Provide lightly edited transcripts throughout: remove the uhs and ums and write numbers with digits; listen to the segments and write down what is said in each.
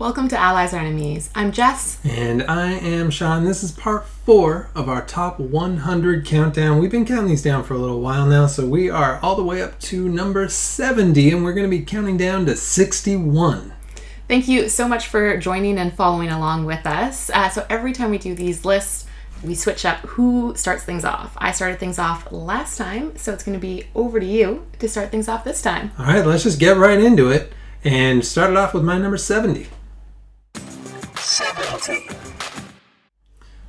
Welcome to Allies or Enemies. I'm Jess. And I am Shawn. This is part 4 of our top 100 countdown. We've been counting these down for a little while now, so we are all the way up to number 70, and we're going to be counting down to 61. Thank you so much for joining and following along with us. So every time we do these lists, we switch up who starts things off. I started things off last time, so it's going to be over to you to start things off this time. All right, let's just get right into it and start it off with my number 70.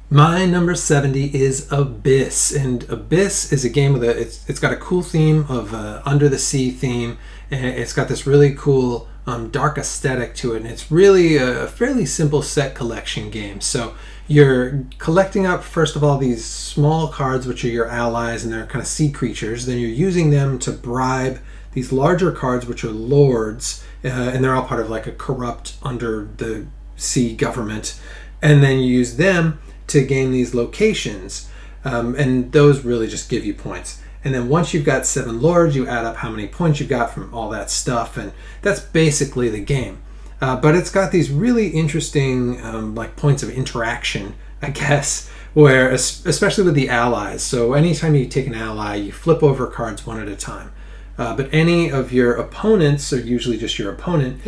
My number 70 is Abyss, and Abyss is a game with it's got a cool theme of under the sea theme, and it's got this really cool dark aesthetic to it, and it's really a fairly simple set collection game. So you're collecting up, first of all, these small cards, which are your allies, and they're kind of sea creatures. Then you're using them to bribe these larger cards, which are lords, and they're all part of like a corrupt under the sea government, and then you use them to gain these locations, and those really just give you points. And then once you've got 7 lords, you add up how many points you've got from all that stuff, and that's basically the game. But it's got these really interesting like points of interaction, I guess, where especially with the allies. So anytime you take an ally, you flip over cards one at a time. But any of your opponents, or usually just your opponent,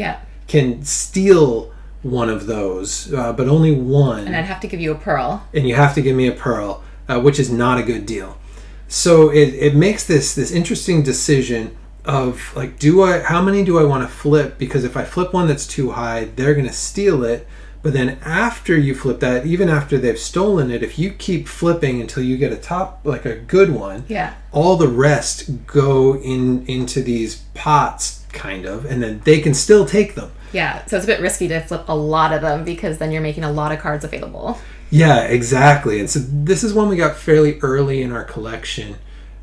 can steal one of those, but only one. And I'd have to give you a pearl. And you have to give me a pearl, which is not a good deal. So it makes this interesting decision of like, how many do I want to flip? Because if I flip one that's too high, they're going to steal it. But then after you flip that, even after they've stolen it, if you keep flipping until you get like a good one, all the rest go into these pots, kind of, and then they can still take them. Yeah, so it's a bit risky to flip a lot of them because then you're making a lot of cards available. Yeah, exactly. And so this is one we got fairly early in our collection,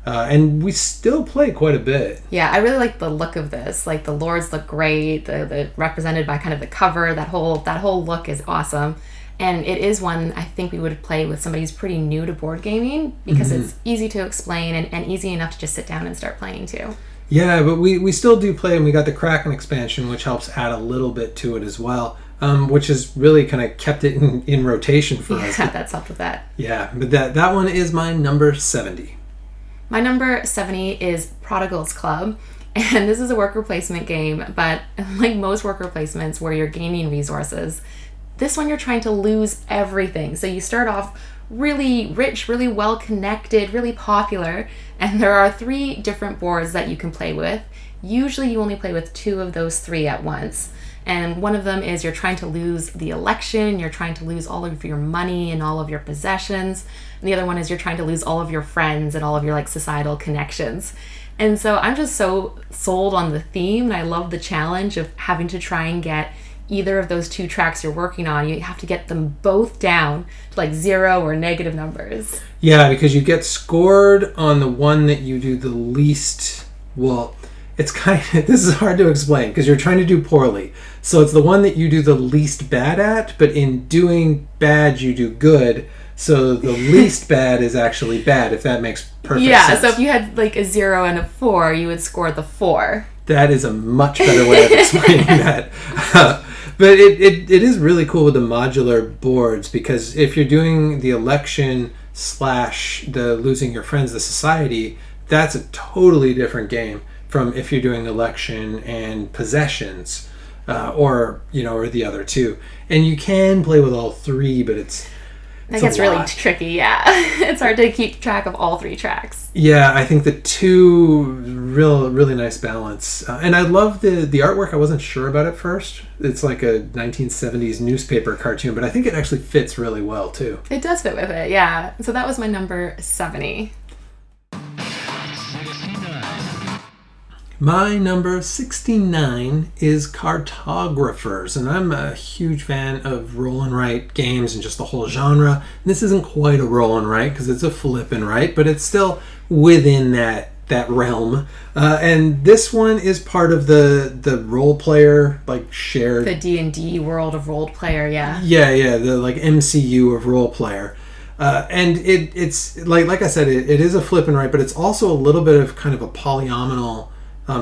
and we still play quite a bit. Yeah, I really like the look of this. Like, the lords look great. The represented by kind of the cover. That whole look is awesome. And it is one I think we would play with somebody who's pretty new to board gaming because it's easy to explain and easy enough to just sit down and start playing too. Yeah, but we still do play, and we got the Kraken expansion, which helps add a little bit to it as well, which has really kind of kept it in rotation for us. Yeah, that's helped with that. Yeah, but that one is my number 70. My number 70 is Prodigal's Club, and this is a worker placement game, but like most worker placements where you're gaining resources, this one you're trying to lose everything. So you start off really rich, really well connected, really popular, and there are 3 different boards that you can play with. Usually you only play with 2 of those 3 at once, and one of them is you're trying to lose the election, you're trying to lose all of your money and all of your possessions, and the other one is you're trying to lose all of your friends and all of your like societal connections. And so I'm just so sold on the theme, and I love the challenge of having to try and get either of those 2 tracks you're working on. You have to get them both down to like 0 or negative numbers. Yeah, because you get scored on the one that you do the least. Well, it's kind of, this is hard to explain because you're trying to do poorly. So it's the one that you do the least bad at, but in doing bad you do good. So the least bad is actually bad, if that makes perfect sense. Yeah, so if you had like a 0 and a 4, you would score the 4. That is a much better way of explaining that. But it is really cool with the modular boards, because if you're doing the election / the losing your friends, the society, that's a totally different game from if you're doing election and possessions, or the other 2. And you can play with all 3, but That gets really tricky, yeah. It's hard to keep track of all 3 tracks. Yeah, I think the 2 really nice balance. And I love the artwork. I wasn't sure about it first. It's like a 1970s newspaper cartoon, but I think it actually fits really well too. It does fit with it, yeah. So that was my number 70. My number 69 is Cartographers, and I'm a huge fan of roll and write games and just the whole genre. This isn't quite a roll and write because it's a flip and write, but it's still within that realm. And this one is part of the role player, like, shared... The D&D world of role player, yeah. Yeah, the like MCU of role player. And it's like I said, it is a flip and write, but it's also a little bit of kind of a polyomino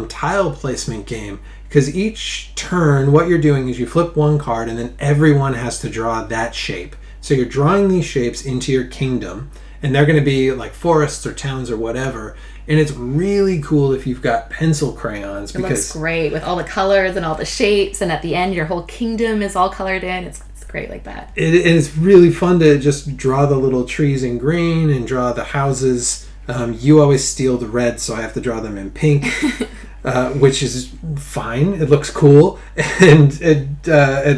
tile placement game, because each turn what you're doing is you flip one card and then everyone has to draw that shape. So you're drawing these shapes into your kingdom, and they're going to be like forests or towns or whatever. And it's really cool if you've got pencil crayons. It looks great with all the colors and all the shapes, and at the end your whole kingdom is all colored in. It's great like that. It's really fun to just draw the little trees in green and draw the houses. You always steal the red, so I have to draw them in pink. Which is fine. It looks cool, and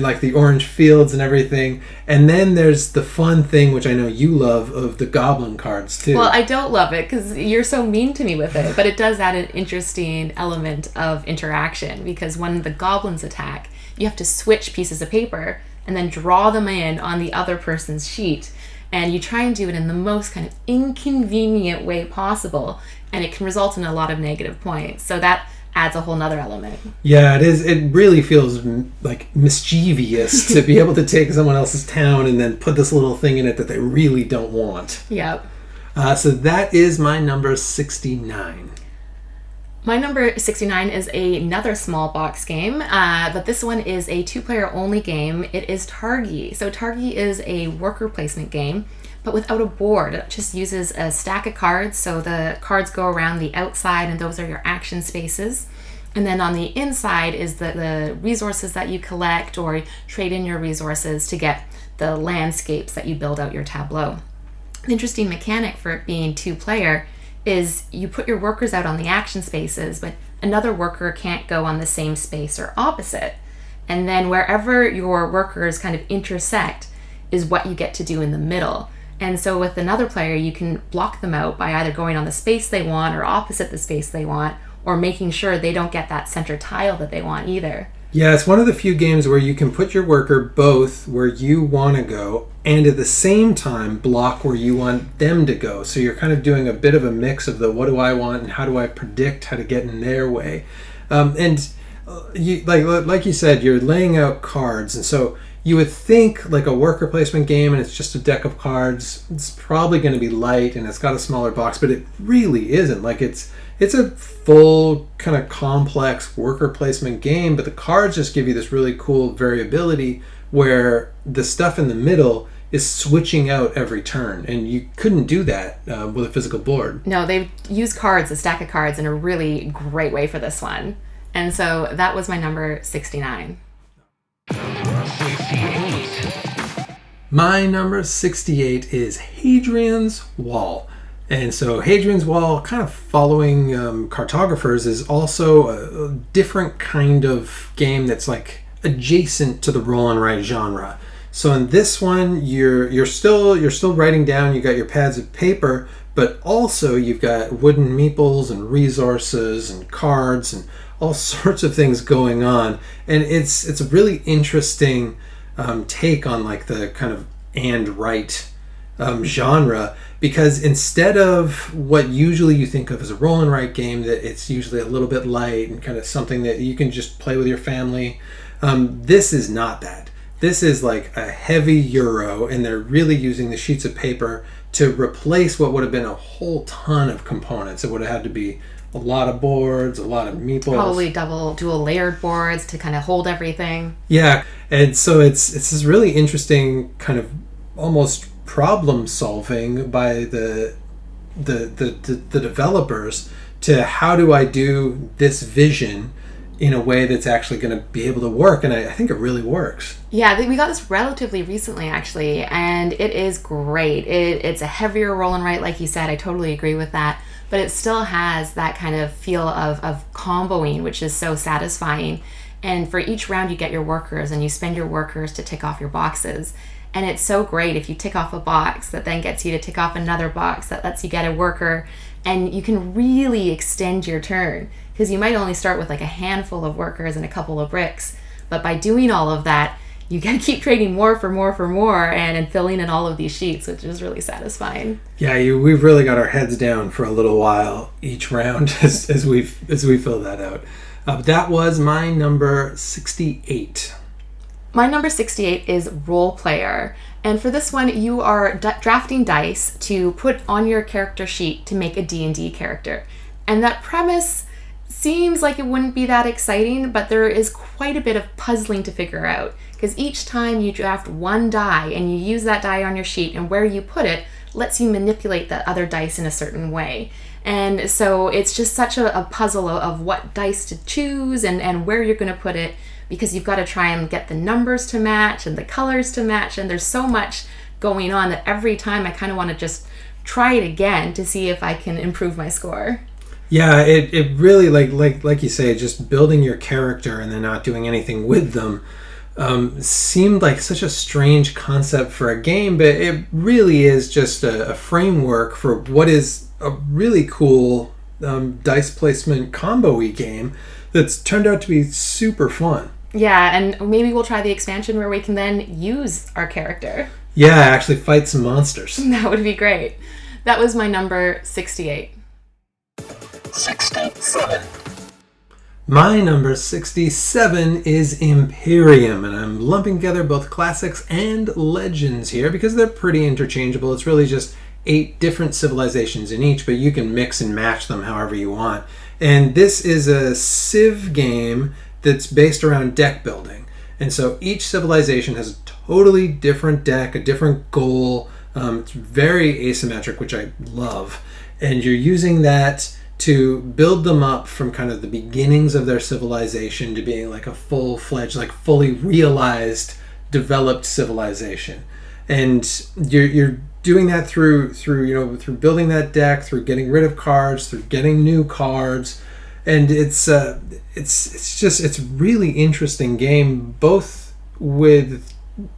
like the orange fields and everything. And then there's the fun thing, which I know you love, of the goblin cards too. Well, I don't love it because you're so mean to me with it, but it does add an interesting element of interaction, because when the goblins attack, you have to switch pieces of paper and then draw them in on the other person's sheet, and you try and do it in the most kind of inconvenient way possible, and it can result in a lot of negative points. So that adds a whole nother element. Yeah, it is. It really feels like mischievous to be able to take someone else's town and then put this little thing in it that they really don't want. Yep. So that is my number 69. My number 69 is another small box game, but this one is a 2-player only game. It is Targi. So Targi is a worker placement game, but without a board. It just uses a stack of cards. So the cards go around the outside, and those are your action spaces. And then on the inside is the resources that you collect, or trade in your resources to get the landscapes that you build out your tableau. The interesting mechanic for it being 2-player is you put your workers out on the action spaces, but another worker can't go on the same space or opposite. And then wherever your workers kind of intersect is what you get to do in the middle. And so with another player, you can block them out by either going on the space they want or opposite the space they want, or making sure they don't get that center tile that they want either. Yeah, it's one of the few games where you can put your worker both where you want to go and at the same time block where you want them to go. So you're kind of doing a bit of a mix of the what do I want and how do I predict how to get in their way. You, like you said, you're laying out cards, and so you would think like a worker placement game and it's just a deck of cards, it's probably going to be light and it's got a smaller box, but it really isn't. Like it's a full kind of complex worker placement game, but the cards just give you this really cool variability where the stuff in the middle is switching out every turn, and you couldn't do that with a physical board. No, they've used cards, a stack of cards, in a really great way for this one. And so that was my number 69. 68. My number 68 is Hadrian's Wall. And so Hadrian's Wall, kind of following cartographers, is also a different kind of game that's like adjacent to the roll and write genre. So in this one, you're still writing down. You got your pads of paper, but also you've got wooden meeples and resources and cards and all sorts of things going on. And it's a really interesting take on like the kind of and write genre, because instead of what usually you think of as a roll and write game, that it's usually a little bit light and kind of something that you can just play with your family, this is not that. This is like a heavy Euro, and they're really using the sheets of paper to replace what would have been a whole ton of components. It would have had to be a lot of boards, a lot of meeples. Probably dual layered boards to kind of hold everything. Yeah, and so it's this really interesting kind of almost problem solving by the developers to how do I do this vision in a way that's actually going to be able to work, and I think it really works. Yeah, we got this relatively recently actually, and it is great. It's a heavier roll and write, like you said. I totally agree with that, but it still has that kind of feel of comboing, which is so satisfying. And for each round you get your workers, and you spend your workers to tick off your boxes. And it's so great if you tick off a box that then gets you to tick off another box that lets you get a worker, and you can really extend your turn, because you might only start with like a handful of workers and a couple of bricks, but by doing all of that, you gotta keep trading more for more and filling in all of these sheets, which is really satisfying. Yeah, we've really got our heads down for a little while each round as we fill that out. That was my number 68. My number 68 is Role Player. And for this one, you are drafting dice to put on your character sheet to make a D&D character. And that premise seems like it wouldn't be that exciting, but there is quite a bit of puzzling to figure out. Because each time you draft one die and you use that die on your sheet, and where you put it lets you manipulate that other dice in a certain way. And so it's just such a puzzle of what dice to choose and where you're going to put it, because you've got to try and get the numbers to match and the colors to match. And there's so much going on that every time I kind of want to just try it again to see if I can improve my score. Yeah, it really, like you say, just building your character and then not doing anything with them seemed like such a strange concept for a game, but it really is just a framework for what is a really cool dice placement combo-y game that's turned out to be super fun. Yeah, and maybe we'll try the expansion where we can then use our character. Yeah, actually fight some monsters. That would be great. That was my number 68. 67. My number 67 is Imperium, and I'm lumping together both classics and legends here because they're pretty interchangeable. It's really just 8 different civilizations in each, but you can mix and match them however you want. And this is a Civ game that's based around deck building. And so each civilization has a totally different deck, a different goal. It's very asymmetric, which I love. And you're using that to build them up from kind of the beginnings of their civilization to being like a full-fledged, like fully realized, developed civilization. And you're doing that through building that deck, through getting rid of cards, through getting new cards. And it's really interesting game, both with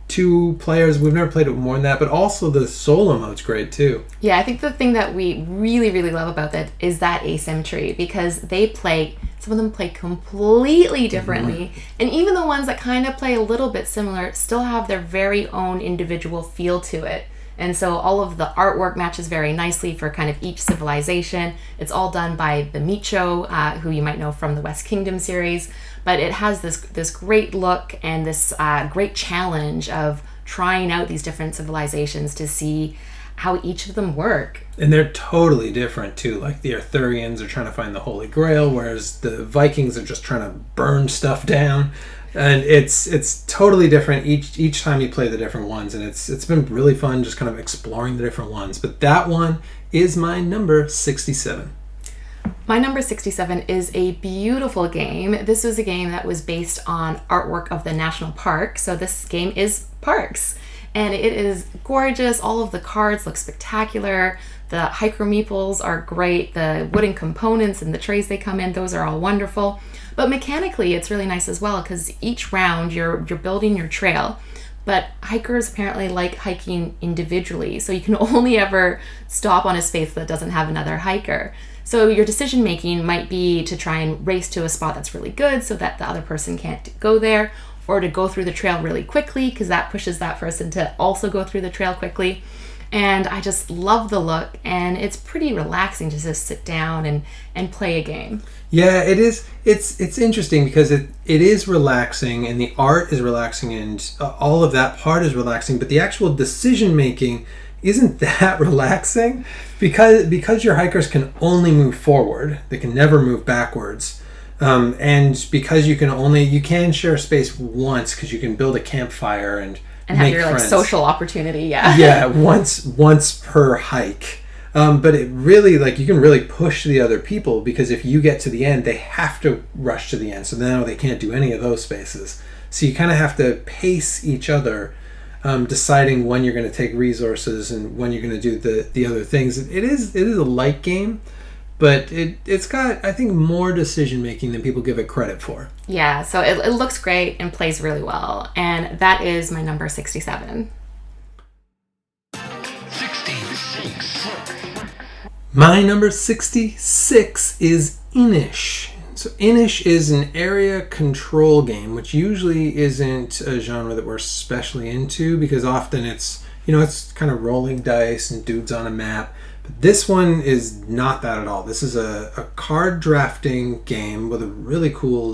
2 players. We've never played it more than that, but also the solo mode's great too. Yeah, I think the thing that we really, really love about that is that asymmetry, because some of them play completely differently. Mm-hmm. And even the ones that kind of play a little bit similar still have their very own individual feel to it. And so all of the artwork matches very nicely for kind of each civilization. It's all done by the Micho, who you might know from the West Kingdom series. But it has this great look and this great challenge of trying out these different civilizations to see how each of them work. And they're totally different too. Like the Arthurians are trying to find the Holy Grail, whereas the Vikings are just trying to burn stuff down. And it's totally different each time you play the different ones, and it's been really fun just kind of exploring the different ones. But that one is my number 67. My number 67 is a beautiful game. This was a game that was based on artwork of the national park. So this game is Parks, and it is gorgeous. All of the cards look spectacular. The hiker meeples are great. The wooden components and the trays they come in, those are all wonderful. But mechanically, it's really nice as well, because each round you're building your trail. But hikers apparently like hiking individually, so you can only ever stop on a space that doesn't have another hiker. So your decision making might be to try and race to a spot that's really good so that the other person can't go there, or to go through the trail really quickly because that pushes that person to also go through the trail quickly. And I just love the look, and it's pretty relaxing to just sit down and play a game. Yeah, it is. It's interesting because it is relaxing, and the art is relaxing, and all of that part is relaxing, but the actual decision making isn't that relaxing because your hikers can only move forward. They can never move backwards. And because you can share space once, because you can build a campfire and have your friends. Social opportunity, yeah. Yeah, once per hike. But it really, you can really push the other people, because if you get to the end, they have to rush to the end. So now they can't do any of those spaces. So you kind of have to pace each other, deciding when you're going to take resources and when you're going to do the other things. It is a light game, but it's got, I think, more decision making than people give it credit for. Yeah, so it looks great and plays really well. And that is my number 67. 66. My number 66 is Inish. So Inish is an area control game, which usually isn't a genre that we're especially into, because often it's kind of rolling dice and dudes on a map. But this one is not that at all. This is a card drafting game with a really cool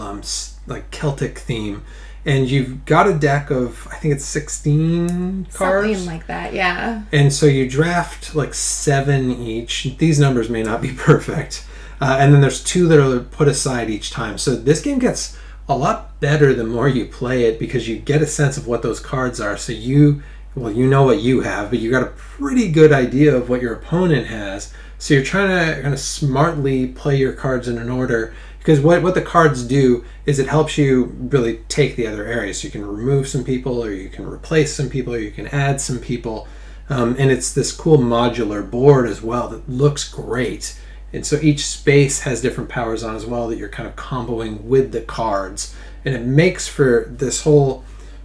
Celtic theme. And you've got a deck of, I think it's 16 cards. Something like that, yeah. And so you draft 7 each. These numbers may not be perfect. And then there's 2 that are put aside each time. So this game gets a lot better the more you play it, because you get a sense of what those cards are. So you know what you have, but you got a pretty good idea of what your opponent has. So you're trying to kind of smartly play your cards in an order, because what the cards do is it helps you really take the other areas. So you can remove some people, or you can replace some people, or you can add some people. And it's this cool modular board as well that looks great. And so each space has different powers on as well that you're kind of comboing with the cards. And it makes for this whole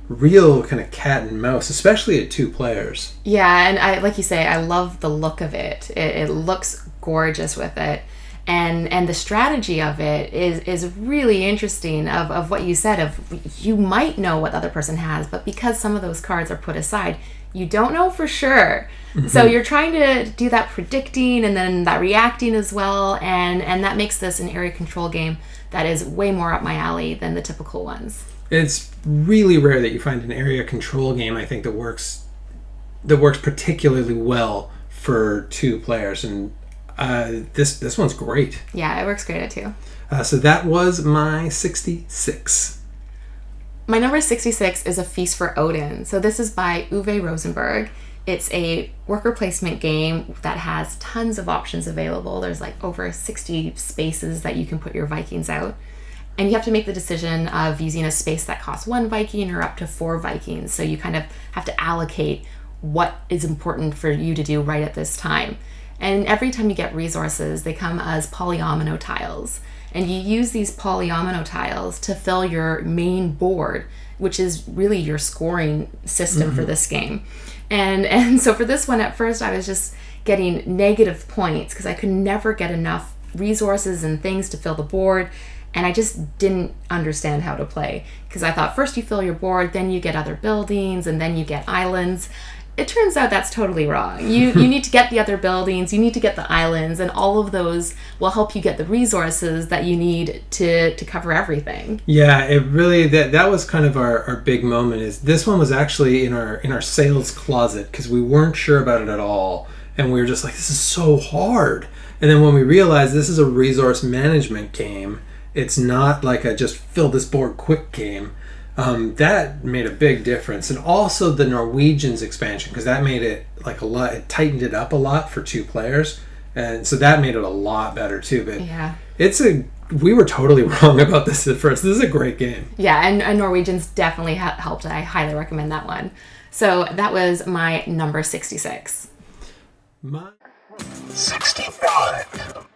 real kind of cat and mouse, especially at 2 players. Yeah, and I, like you say, I love the look of it. It looks gorgeous with it. And the strategy of it is really interesting, of what you said, of you might know what the other person has, but because some of those cards are put aside, you don't know for sure. Mm-hmm. So you're trying to do that predicting and then that reacting as well, and that makes this an area control game that is way more up my alley than the typical ones. It's really rare that you find an area control game, I think, that works particularly well for 2 players, and this one's great. Yeah, it works great at 2. So that was my 66. My number 66 is A Feast for Odin. So this is by Uwe Rosenberg. It's a worker placement game that has tons of options available. There's like over 60 spaces that you can put your Vikings out. And you have to make the decision of using a space that costs 1 Viking or up to 4 Vikings. So you kind of have to allocate what is important for you to do right at this time. And every time you get resources, they come as polyomino tiles. And you use these polyomino tiles to fill your main board, which is really your scoring system for this game. And so for this one, at first, I was just getting negative points because I could never get enough resources and things to fill the board. And I just didn't understand how to play, because I thought first you fill your board, then you get other buildings, and then you get islands. It turns out that's totally wrong. You need to get the other buildings, you need to get the islands, and all of those will help you get the resources that you need to cover everything. Yeah, it really, that was kind of our big moment. Is this one was actually in our sales closet, because we weren't sure about it at all, and we were just like, this is so hard. And then when we realized this is a resource management game, it's not like a just fill this board quick game. That made a big difference. And also the Norwegians expansion, because that made it like a lot, it tightened it up a lot for 2 players, and so that made it a lot better too. But yeah, we were totally wrong about this at first. This is a great game. Yeah, and Norwegians definitely helped. I highly recommend that one. So that was my number 66. My 65.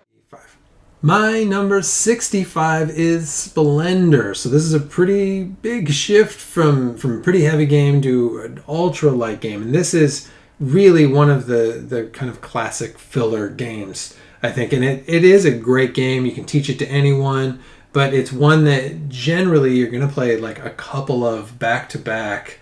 My number 65 is Splendor. So this is a pretty big shift from a pretty heavy game to an ultra light game. And this is really one of the kind of classic filler games, I think. And it is a great game. You can teach it to anyone, but it's one that generally you're going to play like a couple of back-to-back,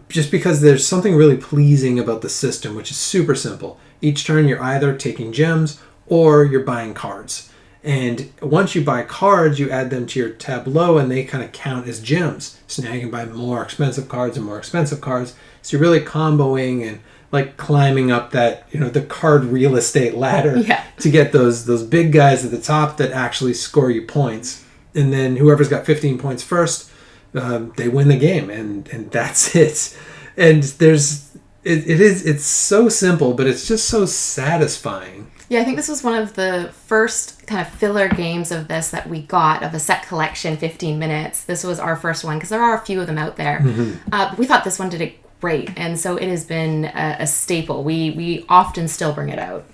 just because there's something really pleasing about the system, which is super simple. Each turn you're either taking gems or you're buying cards. And once you buy cards, you add them to your tableau and they kind of count as gems. So now you can buy more expensive cards and more expensive cards. So you're really comboing and like climbing up that, the card real estate ladder to get those big guys at the top that actually score you points. And then whoever's got 15 points first, they win the game, and that's it. And it's so simple, but it's just so satisfying. Yeah, I think this was one of the first kind of filler games of this that we got, of a set collection, 15 minutes. This was our first one, because there are a few of them out there. Mm-hmm. We thought this one did it great, and so it has been a staple. We often still bring it out.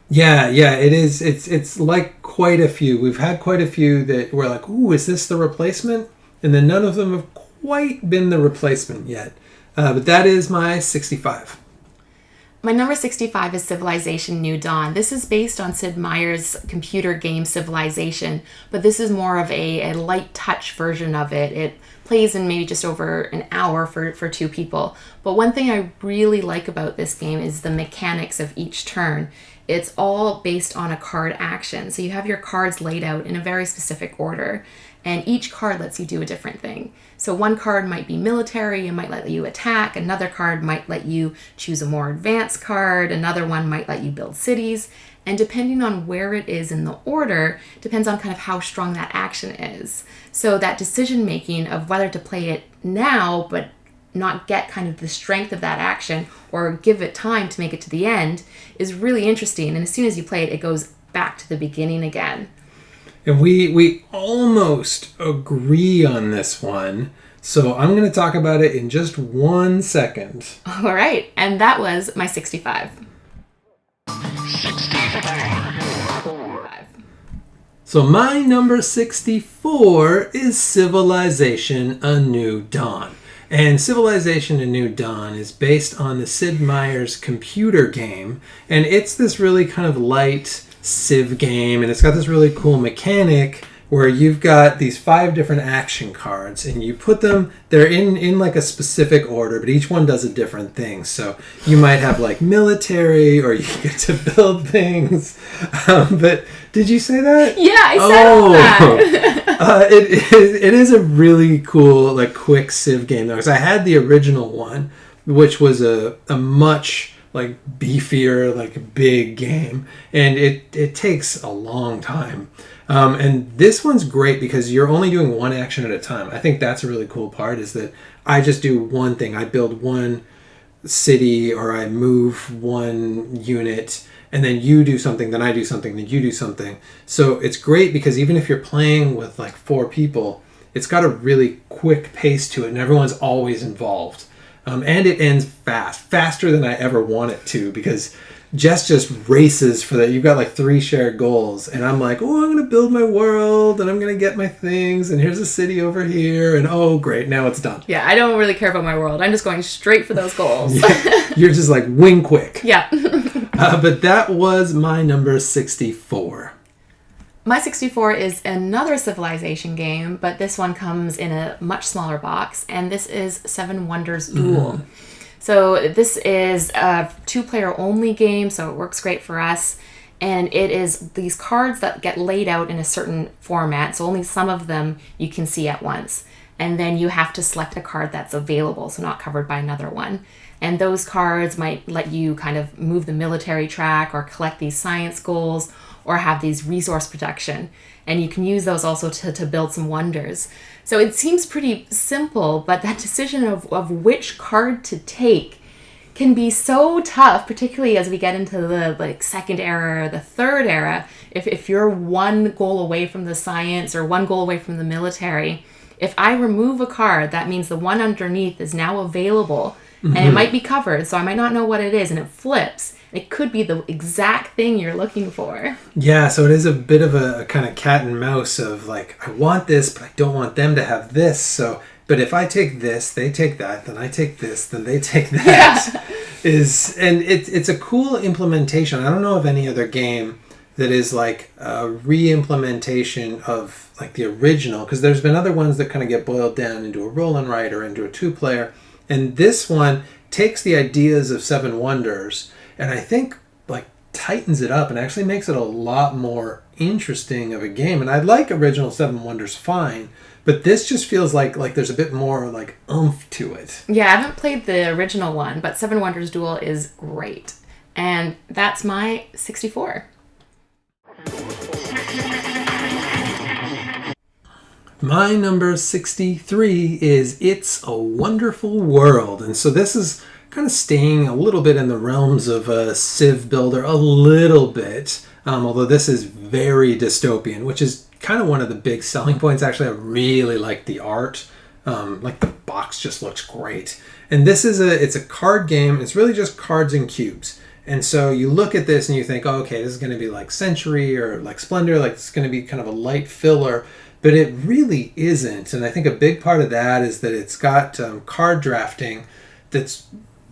Yeah, it is. It's like quite a few. We've had quite a few that we're like, ooh, is this the replacement? And then none of them have quite been the replacement yet. But that is my 65. My number 65 is Civilization New Dawn. This is based on Sid Meier's computer game Civilization, but this is more of a light touch version of it. It plays in maybe just over an hour for 2 people. But one thing I really like about this game is the mechanics of each turn. It's all based on a card action. So you have your cards laid out in a very specific order, and each card lets you do a different thing. So one card might be military and might let you attack. Another card might let you choose a more advanced card. Another one might let you build cities. And depending on where it is in the order, depends on kind of how strong that action is. So that decision making of whether to play it now, but not get kind of the strength of that action or give it time to make it to the end is really interesting. And as soon as you play it, it goes back to the beginning again. And we almost agree on this one. So I'm going to talk about it in just 1 second. All right. And that was my 65. 65. So my number 64 is Civilization: A New Dawn. And Civilization: A New Dawn is based on the Sid Meier's computer game. And it's this really kind of light Civ game. And it's got this really cool mechanic where you've got these 5 different action cards. And you put them, they're in like a specific order, but each one does a different thing. So you might have like military, or you get to build things. But did you say that? Yeah, I said all that. It is a really cool, like, quick Civ game, though, because I had the original one, which was a much, like, beefier, like, big game, and it takes a long time. And this one's great because you're only doing one action at a time. I think that's a really cool part, is that I just do one thing. I build one city, or I move one unit, and then you do something, then I do something, then you do something. So it's great because even if you're playing with like 4 people, it's got a really quick pace to it, and everyone's always involved. And it ends faster than I ever want it to, because Jess just races for that. You've got like 3 shared goals, and I'm like, oh, I'm going to build my world, and I'm going to get my things, and here's a city over here, and oh, great, now it's done. Yeah, I don't really care about my world. I'm just going straight for those goals. Yeah, you're just like wing quick. Yeah. But that was my number 64. My 64 is another Civilization game, but this one comes in a much smaller box, and this is Seven Wonders Duel. So this is a 2-player only game, so it works great for us. And it is these cards that get laid out in a certain format, so only some of them you can see at once. And then you have to select a card that's available, so not covered by another one. And those cards might let you kind of move the military track, or collect these science goals, or have these resource production. And you can use those also to build some wonders. So it seems pretty simple, but that decision of which card to take can be so tough, particularly as we get into the like second era or the third era. If you're one goal away from the science or one goal away from the military, if I remove a card, that means the one underneath is now available. And it might be covered, so I might not know what it is, and it flips. It could be the exact thing you're looking for. Yeah, so it is a bit of a kind of cat and mouse of like, I want this, but I don't want them to have this. So, but if I take this, they take that, then I take this, then they take that. Yeah. It's a cool implementation. I don't know of any other game that is like a re-implementation of like the original, because there's been other ones that kind of get boiled down into a roll and write or into a 2-player. And this one takes the ideas of Seven Wonders and I think like tightens it up and actually makes it a lot more interesting of a game. And I like original Seven Wonders fine, but this just feels like there's a bit more like oomph to it. Yeah, I haven't played the original one, but Seven Wonders Duel is great. And that's my 64. My number 63 is It's a Wonderful World. And so this is kind of staying a little bit in the realms of a Civ builder, a little bit, although this is very dystopian, which is kind of one of the big selling points. Actually, I really like the art. Like the box just looks great. And this is it's a card game. It's really just cards and cubes. And so you look at this and you think, oh, okay, this is going to be like Century or like Splendor, like it's going to be kind of a light filler. But it really isn't. And I think a big part of that is that it's got card drafting that's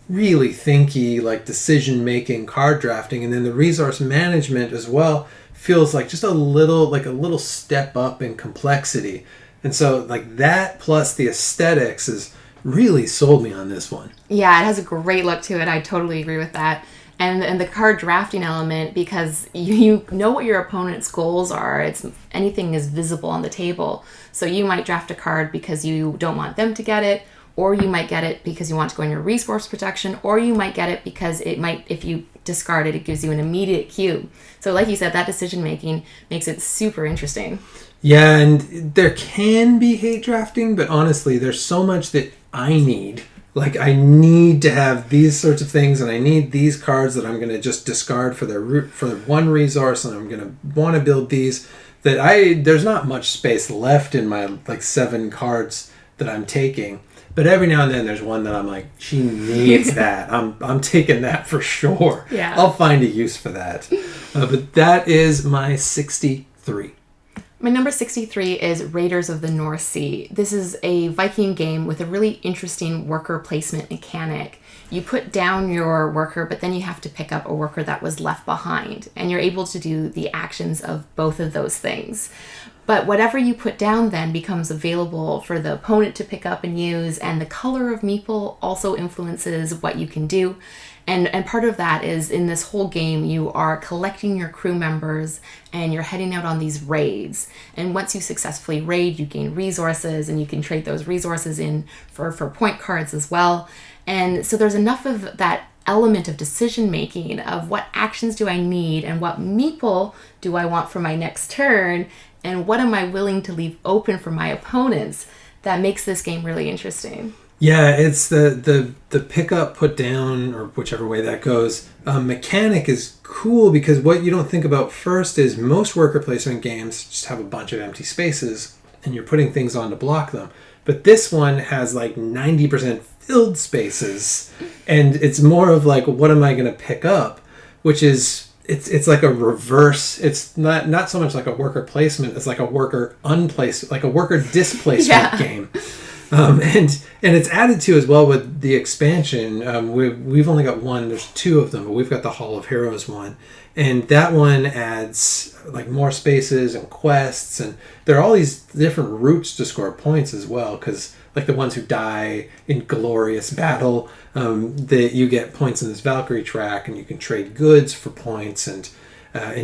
really thinky, like decision-making card drafting. And then the resource management as well feels like just a little step up in complexity. And so like that plus the aesthetics has really sold me on this one. Yeah, it has a great look to it. I totally agree with that. And the card drafting element, because you know what your opponent's goals are. It's anything is visible on the table. So you might draft a card because you don't want them to get it, or you might get it because you want to go in your resource protection, or you might get it because it might, if you discard it, it gives you an immediate cube. So like you said, that decision making makes it super interesting. Yeah, and there can be hate drafting, but honestly, there's so much that I need. Like, I need to have these sorts of things, and I need these cards that I'm going to just discard for the one resource, and I'm going to want to build these. There's not much space left in my, like, 7 cards that I'm taking. But every now and then there's one that I'm like, she needs that. I'm taking that for sure. Yeah. I'll find a use for that. But that is my 63. My number 63 is Raiders of the North Sea. This is a Viking game with a really interesting worker placement mechanic. You put down your worker, but then you have to pick up a worker that was left behind. And you're able to do the actions of both of those things. But whatever you put down then becomes available for the opponent to pick up and use. And the color of meeple also influences what you can do. And part of that is in this whole game, you are collecting your crew members and you're heading out on these raids. And once you successfully raid, you gain resources and you can trade those resources in for point cards as well. And so there's enough of that element of decision making of what actions do I need and what meeple do I want for my next turn and what am I willing to leave open for my opponents that makes this game really interesting. Yeah, it's the pick up, put down, or whichever way that goes. Mechanic is cool because what you don't think about first is most worker placement games just have a bunch of empty spaces and you're putting things on to block them. But this one has like 90% filled spaces, and it's more of like, what am I going to pick up? Which is it's like a reverse. It's not so much like a worker placement. It's like a worker unplacement, like a worker displacement game. And it's added to as well with the expansion. We've only got one. There's 2 of them, but we've got the Hall of Heroes one, and that one adds like more spaces and quests, and there are all these different routes to score points as well. Because like the ones who die in glorious battle, that you get points in this Valkyrie track, and you can trade goods for points, and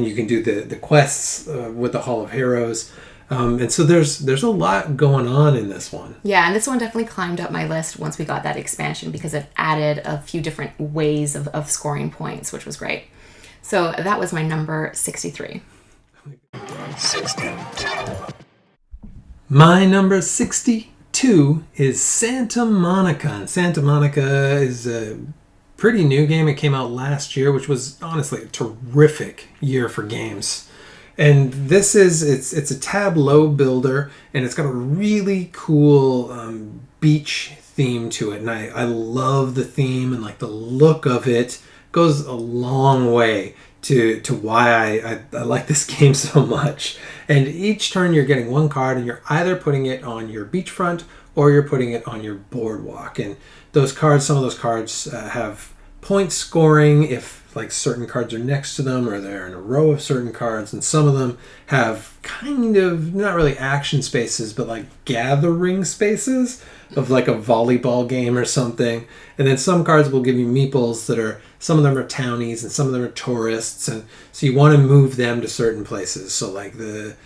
you can do the quests with the Hall of Heroes. And so there's a lot going on in this one. Yeah, and this one definitely climbed up my list once we got that expansion because it added a few different ways of scoring points, which was great. So that was my number 63. 62. My number 62 is Santa Monica. And Santa Monica is a pretty new game. It came out last year, which was honestly a terrific year for games. And this is, it's a tableau builder, and it's got a really cool beach theme to it. And I love the theme, and like the look of it goes a long way to why I like this game so much. And each turn you're getting one card, and you're either putting it on your beachfront or you're putting it on your boardwalk. And those cards, some of those cards have point scoring if like certain cards are next to them or they're in a row of certain cards, and some of them have kind of not really action spaces but like gathering spaces of like a volleyball game or something. And then some cards will give you meeples that are, some of them are townies and some of them are tourists, and so you want to move them to certain places. So like the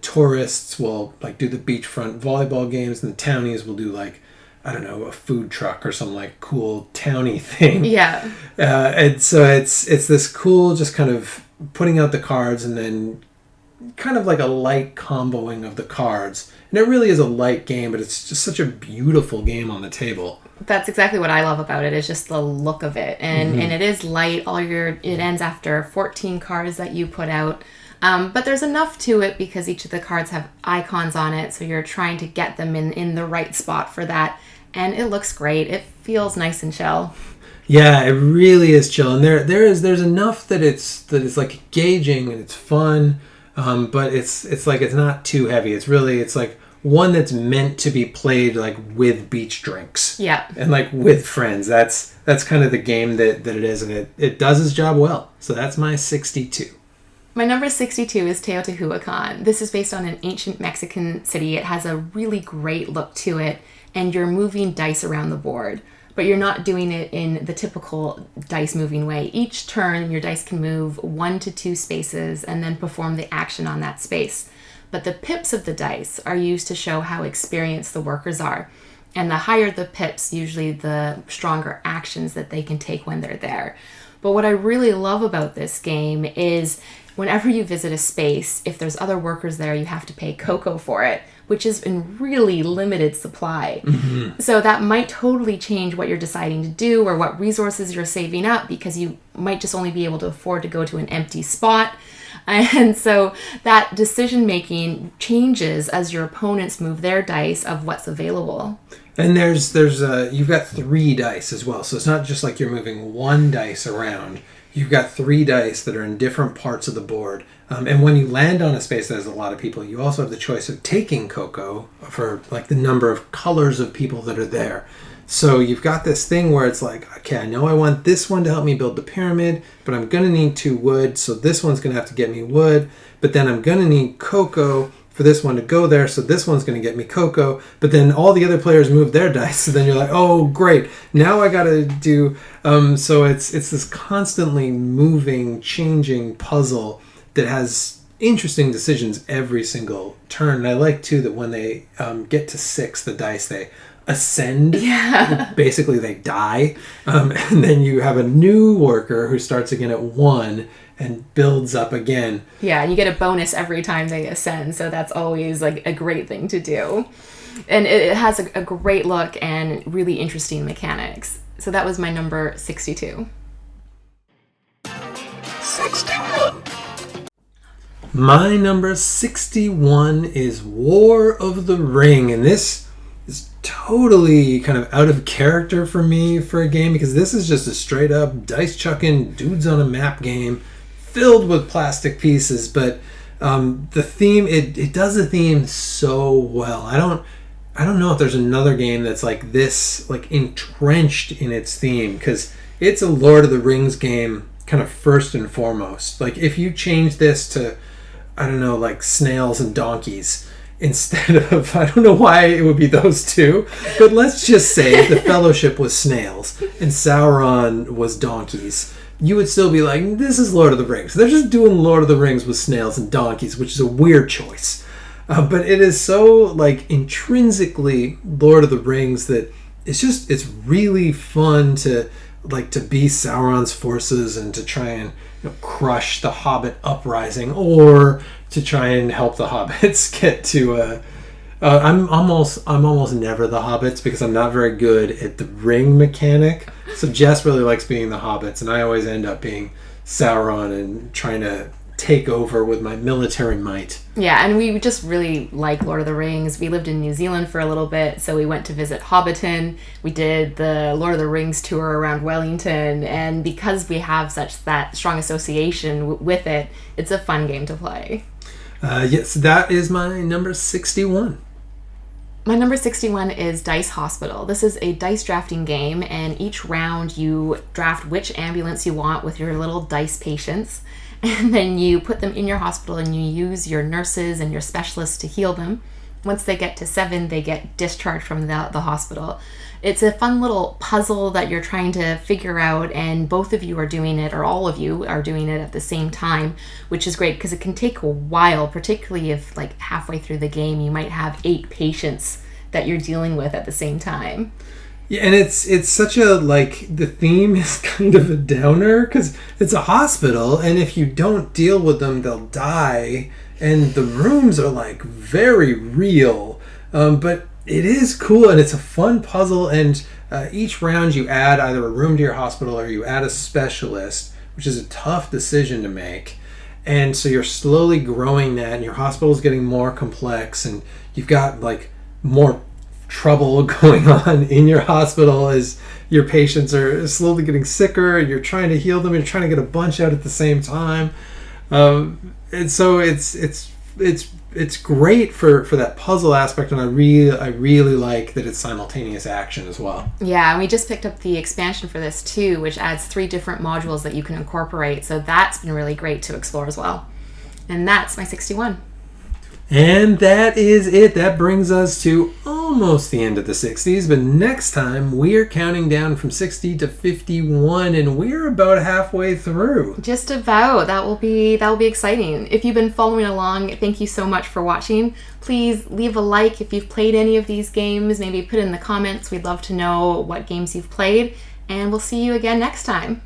tourists will like do the beachfront volleyball games, and the townies will do like, I don't know, a food truck or some like cool towny thing. Yeah. And so it's this cool just kind of putting out the cards and then kind of like a light comboing of the cards. And it really is a light game, but it's just such a beautiful game on the table. That's exactly what I love about it, is just the look of it. And and it is light. It ends after 14 cards that you put out. But there's enough to it because each of the cards have icons on it, so you're trying to get them in the right spot for that. And it looks great. It feels nice and chill. Yeah, it really is chill. And there's enough that it's like engaging and it's fun, but it's like it's not too heavy. It's like one that's meant to be played like with beach drinks. Yeah. And like with friends. That's kind of the game that it is, and it does its job well. So that's my 62. My number 62 is Teotihuacan. This is based on an ancient Mexican city. It has a really great look to it, and you're moving dice around the board, but you're not doing it in the typical dice moving way. Each turn, your dice can move 1 to 2 spaces and then perform the action on that space. But the pips of the dice are used to show how experienced the workers are. And the higher the pips, usually the stronger actions that they can take when they're there. But what I really love about this game is whenever you visit a space, if there's other workers there, you have to pay cocoa for it, which is in really limited supply. So that might totally change what you're deciding to do or what resources you're saving up, because you might just only be able to afford to go to an empty spot. And so that decision making changes as your opponents move their dice of what's available. And there's you've got 3 dice as well. So it's not just like you're moving 1 dice around. You've got 3 dice that are in different parts of the board. And when you land on a space that has a lot of people, you also have the choice of taking cocoa for like the number of colors of people that are there. So you've got this thing where it's like, okay, I know I want this one to help me build the pyramid, but I'm going to need 2 wood, so this one's going to have to get me wood. But then I'm going to need cocoa for this one to go there, so this one's going to get me cocoa. But then all the other players move their dice, so then you're like, oh, great, now I got to do... so it's this constantly moving, changing puzzle that has interesting decisions every single turn. And I like, too, that when they get to 6, the dice, they ascend. Yeah. Basically, they die. And then you have a new worker who starts again at 1 and builds up again. Yeah, and you get a bonus every time they ascend, so that's always like a great thing to do. And it has a great look and really interesting mechanics. So that was my number 62. 61. My number 61 is War of the Ring, and this is totally kind of out of character for me for a game, because this is just a straight up dice chucking dudes on a map game filled with plastic pieces. But the theme, it does the theme so well. I don't know if there's another game that's like this, like entrenched in its theme, because it's a Lord of the Rings game kind of first and foremost. Like if you change this to, I don't know, like snails and donkeys instead of, I don't know why it would be those two, but let's just say the Fellowship was snails and Sauron was donkeys, you would still be like, this is Lord of the Rings. They're just doing Lord of the Rings with snails and donkeys, which is a weird choice. But it is so like intrinsically Lord of the Rings that it's really fun to be Sauron's forces and to try and crush the Hobbit uprising, or to try and help the hobbits get to I'm almost never the hobbits because I'm not very good at the ring mechanic. So Jess really likes being the hobbits, and I always end up being Sauron and trying to take over with my military might. Yeah, and we just really like Lord of the Rings. We lived in New Zealand for a little bit, so we went to visit Hobbiton. We did the Lord of the Rings tour around Wellington, and because we have that strong association with it, it's a fun game to play. Yes, that is my number 61. My number 61 is Dice Hospital. This is a dice drafting game, and each round you draft which ambulance you want with your little dice patients, and then you put them in your hospital and you use your nurses and your specialists to heal them. Once they get to 7, they get discharged from the hospital. It's a fun little puzzle that you're trying to figure out, and both of you are doing it, or all of you are doing it at the same time, which is great because it can take a while, particularly if like halfway through the game you might have 8 patients that you're dealing with at the same time. Yeah, and it's such a, like, the theme is kind of a downer because it's a hospital, and if you don't deal with them, they'll die, and the rooms are like very real, but it is cool, and it's a fun puzzle, and each round you add either a room to your hospital or you add a specialist, which is a tough decision to make. And so you're slowly growing that, and your hospital is getting more complex, and you've got like more trouble going on in your hospital as your patients are slowly getting sicker, and you're trying to heal them, and you're trying to get a bunch out at the same time. And so it's great for that puzzle aspect, and I really like that it's simultaneous action as well. Yeah, and we just picked up the expansion for this too, which adds 3 different modules that you can incorporate, so that's been really great to explore as well. And that's my 61. And that is it. That brings us to almost the end of the 60s, but next time we're counting down from 60 to 51, and we're about halfway through. Just about. That will be exciting. If you've been following along, thank you so much for watching. Please leave a like if you've played any of these games. Maybe put in the comments. We'd love to know what games you've played, and we'll see you again next time.